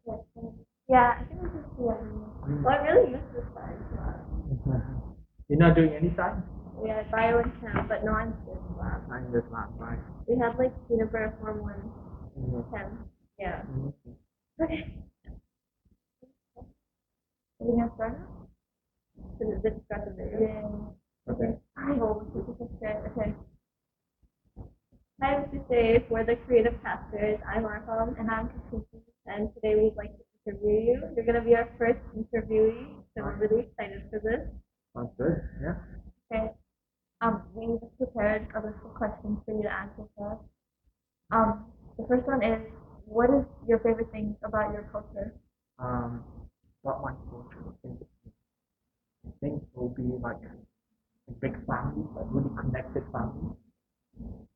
Yeah, I think this is yeah. Well, I really miss this science class. You're not doing any science? We had bio and chem, but no, I'm this lab. I'm just not right. We had like peanut butter form one Mhm. chem. Yeah. Mhm. Okay. Are we gonna start now? This is the video. Yeah. Okay. Oh, okay. Hi, Mr. Saif. We're the creative casters. I'm Arkham. And I'm Katrina. And today we'd like to interview you. You're going to be our first interviewee, so we're really excited for this. Sounds good. Yeah. Okay. We just prepared a list of questions for you to answer for us. The first one is, what is your favorite thing about your culture? Um, what my culture I think will be like a big family, like really connected family.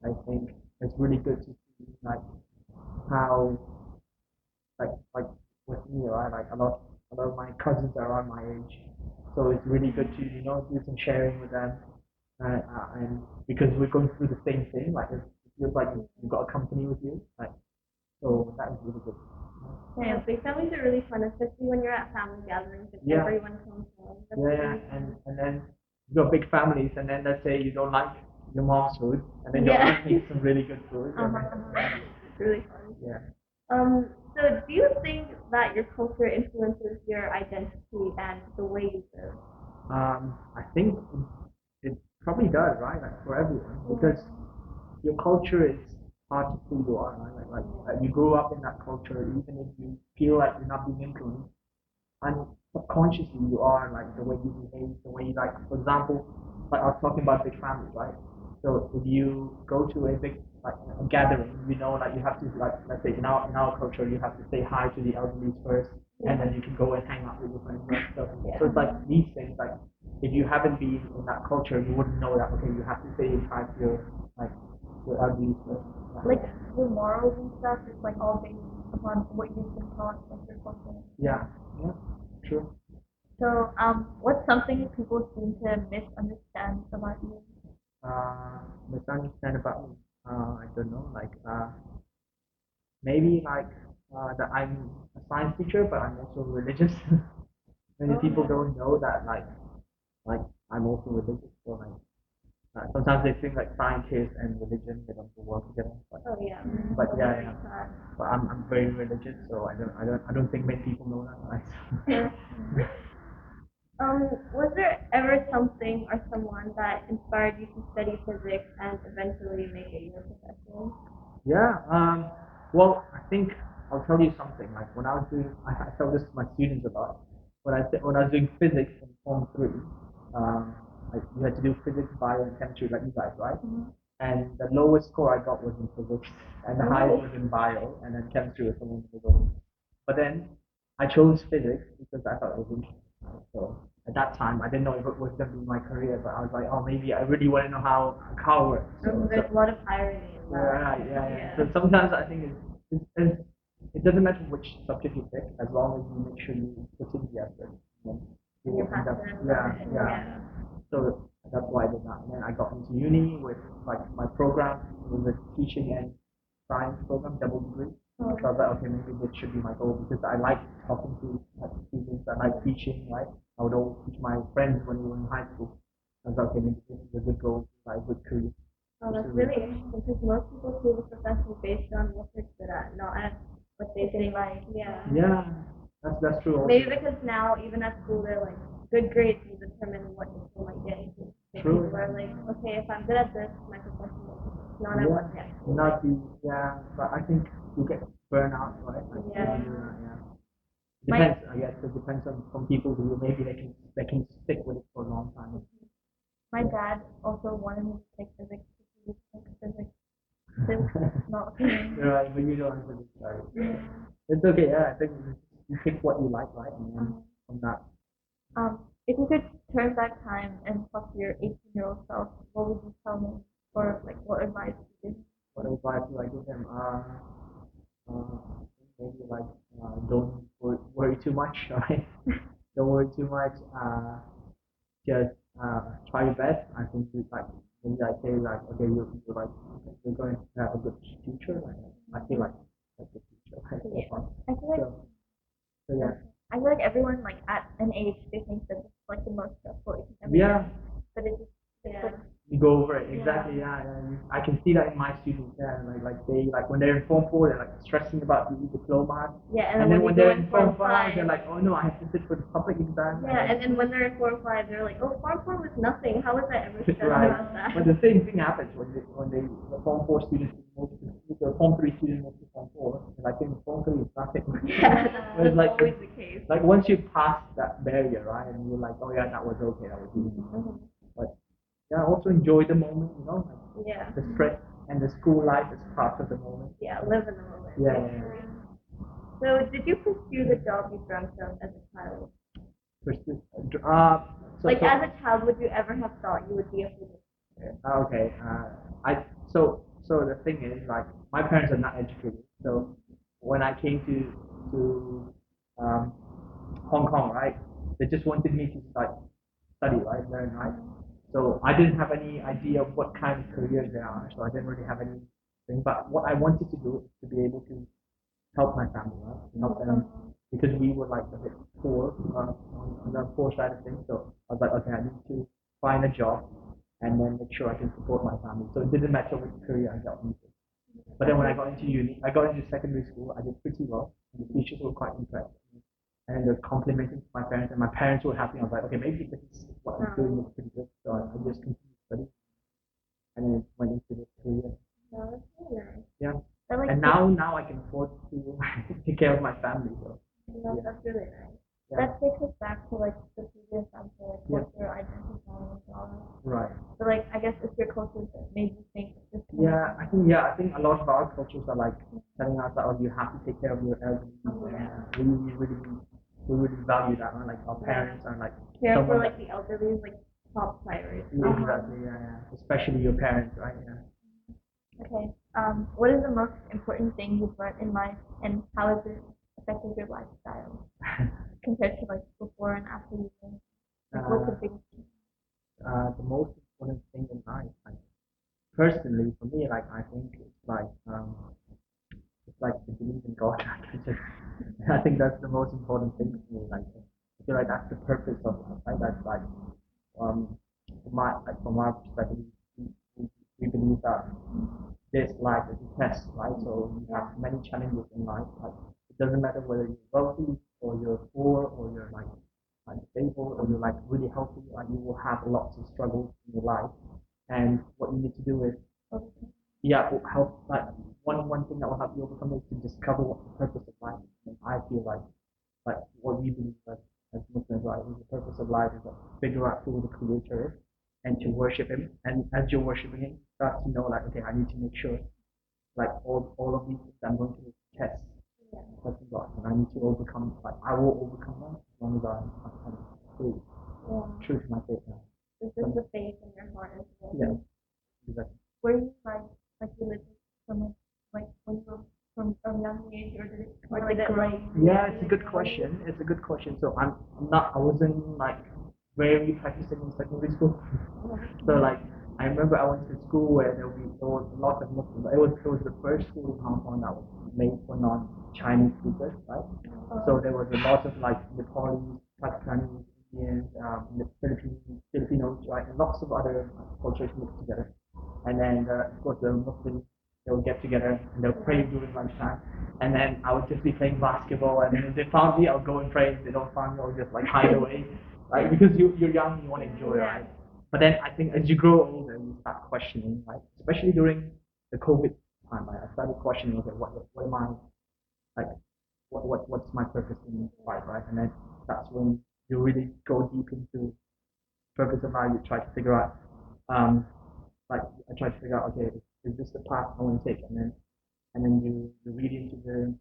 I think it's really good to see like how like with me, right? Like a lot of my cousins are around my age, so it's really good to do some sharing with them, and because we're going through the same thing, like it feels like you've got a company with you, like so that is really good. Yeah, big families are really fun, especially when you're at family gatherings and Yeah, everyone comes home. That's yeah, really yeah, fun. and then you've got big families, and then let's say you don't like your mom's food, and then your Yeah. aunt makes some really good food, and It's really fun. yeah. So do you think that your culture influences your identity and the way you live? I think it probably does, right? Like for everyone, because your culture is part of who you are, right? Like you grew up in that culture, even if you feel like you're not being influenced, and subconsciously you are like the way you behave, the way you like. For example, like I was talking about big families, right? So if you go to a big like a gathering, like you have to like let's say in our culture you have to say hi to the elderly first, and then you can go and hang out with your friends, right? So it's like these things like if you haven't been in that culture, you wouldn't know that okay you have to say hi to like your elderly first. Like your morals and stuff is like all based upon what you've been taught, like your culture. Yeah, yeah, true. So, what's something people seem to misunderstand about you? Misunderstand about me. I don't know, like maybe like that I'm a science teacher, but I'm also religious. Many people don't know that like I'm also religious. So like sometimes they think like scientists and religion they don't work together. Oh yeah. But yeah, yeah. But I'm very religious, so I don't think many people know that. Right? Was there ever something or someone that inspired you to study physics and eventually make it your profession? Yeah. Well, I think I'll tell you something. Like when I was doing, I tell this to my students a lot. When I was doing physics in Form 3, like you had to do physics, bio, and chemistry, like you guys, right? And the lowest score I got was in physics, and the highest was in bio, and then chemistry was somewhere in the middle. But then I chose physics because I thought it was interesting. Right? So at that time, I didn't know if it was going to be my career, but I was like, oh, maybe I really want to know how it works. There's a lot of irony in that. Right, yeah, yeah. So sometimes I think it doesn't matter which subject you pick, as long as you make sure you put in the effort. Then you will end up, yeah. So that's why I did that. And then I got into uni with like my program was a teaching and science program, double degree. So I was like, okay, maybe this should be my goal because I like talking to like students. I like teaching, right? I would always teach my friends when we were in high school. I was like, okay, maybe this is a good goal, like a good career. Oh, that's really interesting because most people choose a profession based on what they're good at, not at what they like. Yeah. Yeah, that's true. Maybe because now, even at school, they're like, good grades will determine what you might get into. True. People are like, okay, if I'm good at this, my profession will be not at what next. Not the yeah, but I think you get burnout, right? Like, Yeah. Yeah. Depends. I guess it depends on some people who maybe they can stick with it for a long time. My dad also wanted me to take physics because he likes physics. It's not for me. Right, but you don't have to sorry. It's okay. Yeah, I think you pick what you like, right? And then from that. If you could turn back time and talk to your 18-year-old self, what would you tell him? Or like, what advice would you give? What advice do I give them? Maybe like don't worry too much, right? Don't worry too much. Just try your best. I think you like maybe I say like okay you're like you're going to have a good future. Like, I feel like that's the future. Right? Yeah. I feel like So yeah. I feel like everyone like at an age they think that it's like the most stressful it can ever Yeah. get, but it just Yeah. You go over it exactly. Yeah. I can see that in my students. Yeah, like they like when they're in Form 4, they're like stressing about the diploma. yeah, And then when they're in Form 5, five, they're like, oh no, I have to sit for the public exam. yeah, and then when they're in 4 or 5, they're like, oh, Form 4 was nothing. How was I ever stressed Right. about that? But the same thing happens when the Form 4 students move to the Form 3 students move to Form 4. They're like, in Form 3 is nothing. Yeah, It's that's like always the case. like once you pass that barrier, right, and you're like, oh yeah, that was okay, that was easy. But yeah, also enjoy the moment, you know, like Yeah. the stress and the school life is part of the moment. Yeah, live in the moment. Yeah. So, did you pursue the job you dreamt of as a child? Pursue- Like, as a child, would you ever have thought you would be a physics teacher? Okay. So the thing is, like, my parents are not educated. So when I came to Hong Kong, right, they just wanted me to study, right, learn, right. So I didn't have any idea of what kind of careers there are. So I didn't really have anything. But what I wanted to do is to be able to help my family, right, help them because we were like a bit poor on the poor side of things. So I was like, okay, I need to find a job and then make sure I can support my family. So it didn't matter which career I got into. But then when I got into uni, I got into secondary school, I did pretty well. And the teachers were quite impressed. And they're complimenting my parents, and my parents were happy. I was like, okay, maybe this is what I'm doing is pretty good. So I just continued studying and then went into this career. No, that's really nice. Yeah. Like, and now I can afford to take care of my family. So that's really nice. yeah. That takes us back to like the previous answer, like what you're identifying as well. Right. So like I guess it's your culture that made you think this. Yeah, I think a lot of our cultures are like telling us that oh, you have to take care of your elderly. We really value that. Right? Like our parents are like care for like the elderly is like top priority. Yeah, exactly. Yeah. Especially your parents, right? Yeah. Okay. What is the most important thing you've learned in life, and how has it affected your lifestyle compared to like before and after you learned? Like, what's the biggest thing? The most important thing in life, like, personally, for me, like I think it's like to believe in God. I think that's the most important thing for me. Like I feel like that's the purpose of life. Right? That's like from our perspective, we believe that this life is a test, right? So you have many challenges in life. Like it doesn't matter whether you're wealthy or you're poor or you're like disabled or you're like really healthy. Like you will have lots of struggles in your life, and what you need to do is help. Like one thing that will help you overcome is to discover what the purpose of life is. And I feel like what we believe as Muslims, right, is the purpose of life is to figure out who the Creator is and to worship Him. And as you're worshiping Him, start to know like, okay, I need to make sure like all of these things I'm going to test God, and I need to overcome. Like I will overcome them as long as I'm true to my faith now. This is the faith in your heart as well. Yeah, exactly. Were you like religious from like when you were from a young age, or did it like yeah, it's a good question. It's a good question. So I'm not. I wasn't like very practicing in secondary school. So like I remember I went to school where there was a lot of Muslims. It was the first school in Hong Kong that was made for non-Chinese speakers, right? So there was a lot of like Nepalese, Pakistanis, Indians, the Filipinos, right, and lots of other cultures mixed together. And then of course the Muslims, they would get together and they'll pray during lunchtime. And then I would just be playing basketball, and then if they found me, I would go and pray. If they don't find me, I would just like hide away, right? Because you're young, you want to enjoy, right? But then I think as you grow older, you start questioning, right? Especially during the COVID time, right? I started questioning, okay, what am I like? What's my purpose in life, right? And then that's when you really go deep into purpose of life. You try to figure out, like I tried to figure out, okay, is this the path I want to take? And then you read into the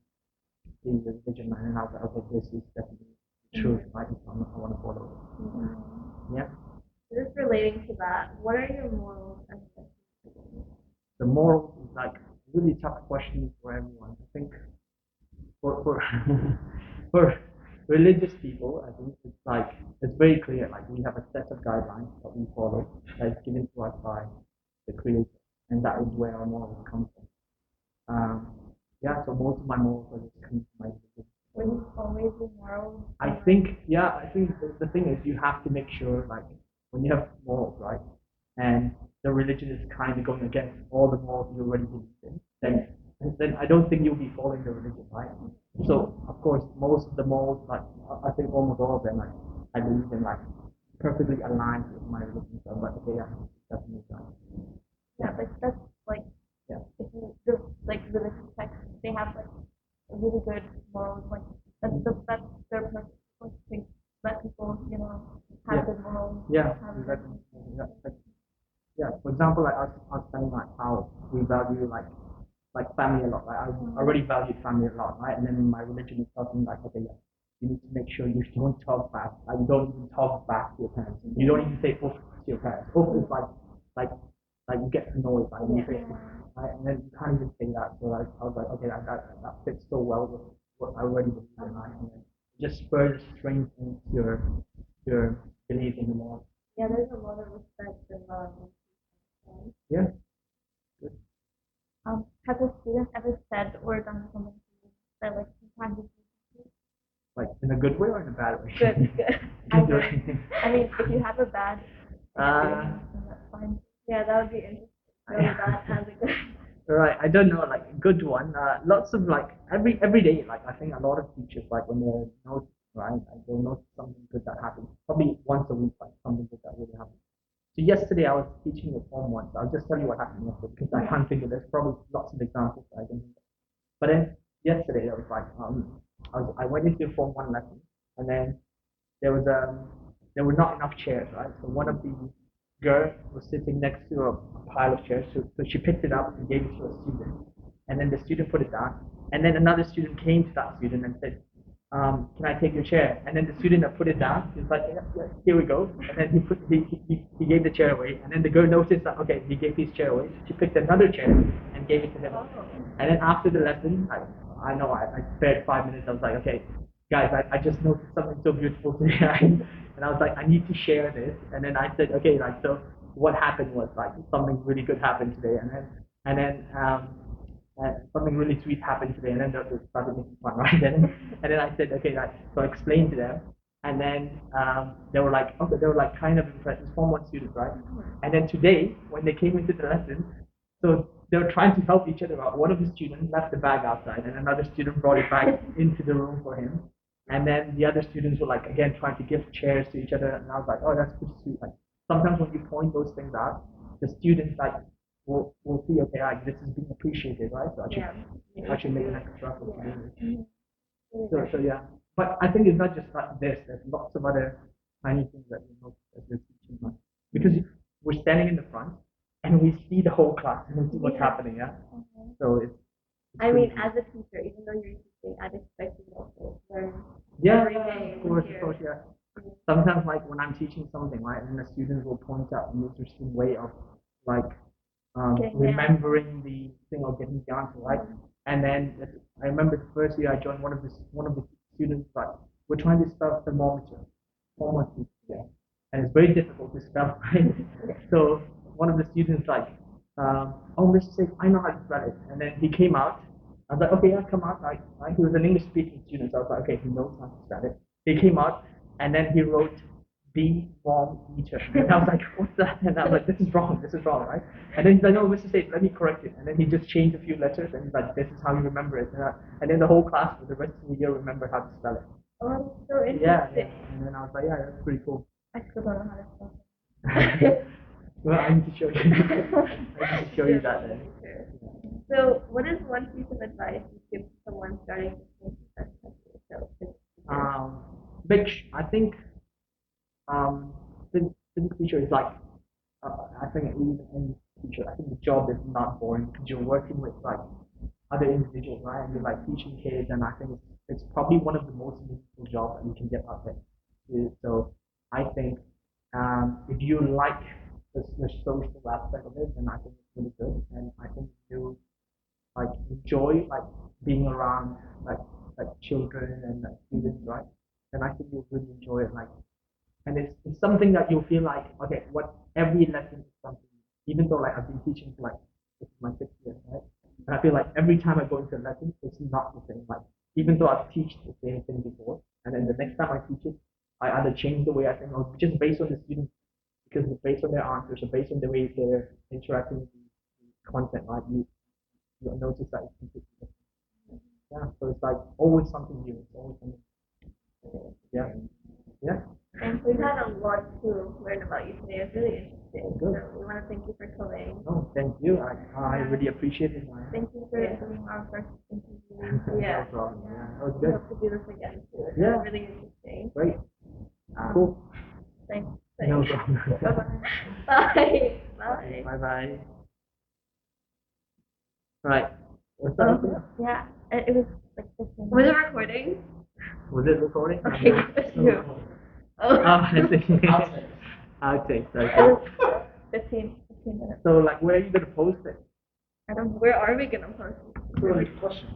religion, and I was like, okay, this is definitely true, right? I want to follow it. Yeah. Just relating to that, what are your morals and ethics? The morals is like really tough question for everyone. I think for for religious people, I think it's very clear. Like we have a set of guidelines that we follow that is given to us by the Creator, and that is where our morals come from. Yeah, so most of my morals are just coming from my religion. Were these always your morals? I think, yeah, I think the thing is you have to make sure, like, when you have morals, right, and the religion is kind of going against all the morals you already believe in, then I don't think you'll be following the religion, right? So, of course, most of the morals, like, I think almost all of them, like, I believe in, like, perfectly aligned with my religion. So I'm like, okay, yeah, definitely right. Yeah, but that's like Yeah. if you the like religious texts, they have like really good morals. Like that's their purpose, like to let people have Yeah. good morals. Yeah, Have exactly. Yeah. For example, like I was telling like how we value like family a lot. Like I already valued family a lot, right? And then my religion is talking like, okay, yeah, you need to make sure you don't talk back. Like you don't even talk back to your parents. You don't even say oof to your parents. Oof is like like you get annoyed by you say oof, right? And then you can't even say that. So like I was like, okay, that fits so well with what I already believe in, right? And then just further strengthens your belief in the Lord. Yeah, there's a lot of respect and love. Yeah. Has a student ever said or done something to you that like sometimes it's Like in a good way or in a bad way? good? Good way. I mean, if you have a bad Uh, experience, then that's fine. Yeah, that would be interesting. Really bad as a good. right. I don't know. Like a good one. Lots of like every day. Like I think a lot of teachers like when they're noticing, right, like they'll notice something good that happens. Probably once a week, like something good that really happens. So yesterday I was teaching a form once. I'll just tell you what happened yesterday because I can't think of. There's probably lots of examples that I can think of. But then yesterday I was like, I went into a form one lesson, and then there was there were not enough chairs, right? So one of the girls was sitting next to a pile of chairs, so she picked it up and gave it to a student, and then the student put it down, and then another student came to that student and said, can I take your chair? And then the student that put it down, he was like, yeah, yeah, here we go. And then he gave the chair away. And then the girl noticed that, okay, he gave his chair away. So she picked another chair and gave it to him. And then after the lesson, I know I spared 5 minutes. I was like, okay, guys, I just noticed something so beautiful today. And I was like, I need to share this. And then I said, okay, like, so what happened was like something really good happened today. And something really sweet happened today, and then they started making fun, right? And then I said, okay, like, so I explained to them, and then they were like, okay, they were like kind of impressed. It's Form 1 students, right? And then today, when they came into the lesson, so they were trying to help each other out. One of the students left the bag outside, and another student brought it back into the room for him. And then the other students were like, again, trying to give chairs to each other, and I was like, oh, that's pretty sweet. Like sometimes when you point those things out, the students like will see, okay, like this is being appreciated, right? So I should make an extra effort to do this. So yeah, but I think it's not just like this. There's lots of other tiny things that we notice as we're teaching, right? Because we're standing in the front and we see the whole class and we see what's happening, yeah. So it's I mean, as a teacher, even though you're teaching, I'd expect you also to learn every day. Of course, yeah. Sometimes, like when I'm teaching something, right, and the students will point out an interesting way of like remembering the thing or getting the answer, right? And then I remember the first year I joined, one of the students like, we're trying to spell thermometer, yeah, and it's very difficult to spell, right? So one of the students like, oh, Mr. Saif, I know how to spell it, and then he came out. I was like, okay, yeah, come out. Like, he was an English speaking student, so I was like, okay, he knows how to spell it. He came out, and then he wrote B form eater. And I was like, what's that? And I was like, this is wrong, right? And then he's like, no, Mr. Saif, let me correct it. And then he just changed a few letters, and he's like, this is how you remember it. And then the whole class for the rest of the year remembered how to spell it. Oh, that's so interesting. Yeah. And then I was like, yeah, that's pretty cool. I still don't know how to spell it. Well, I need to show you. I need to show you that then. So, what is one piece of advice you give to someone starting to think which I think the teacher is like, I think even any teacher, I think the job is not boring because you're working with like other individuals, right? And you're like teaching kids, and I think it's probably one of the most meaningful jobs that you can get out there. So I think if you like the social aspect of it, then I think it's really good, and I think you like enjoy like being around like children and like, students, right? Then I think you'll really enjoy it. Like, and it's something that you'll feel like, okay, what every lesson is something. Even though like I've been teaching for like this is my 6th year, right? And I feel like every time I go into a lesson, it's not the same. Like even though I've teach the same thing before, and then the next time I teach it, I either change the way I think, or just based on the student, because it's based on their answers, or based on the way they're interacting with the content, right? You'll notice that it's completely different. Yeah, so it's like always something new. It's always something. Yeah, yeah. And we've had a lot to learn about you today. It's really interesting. Good. So we want to thank you for coming. Oh, thank you. I really appreciate it, man. Thank you for doing our first interview. No problem. Yeah, that was We good. hope to do this again too. It's Yeah. really interesting. Great. Um, Cool. Thanks. No problem. Bye. Bye. Bye bye. Right. What's that? Yeah, it was like 15. Was it recording? Was it recording? Okay, good for you. Oh, I see. Outtakes. Okay. 15 minutes. So, like, where are you gonna post it? I don't know. Where are we gonna post it? Good question.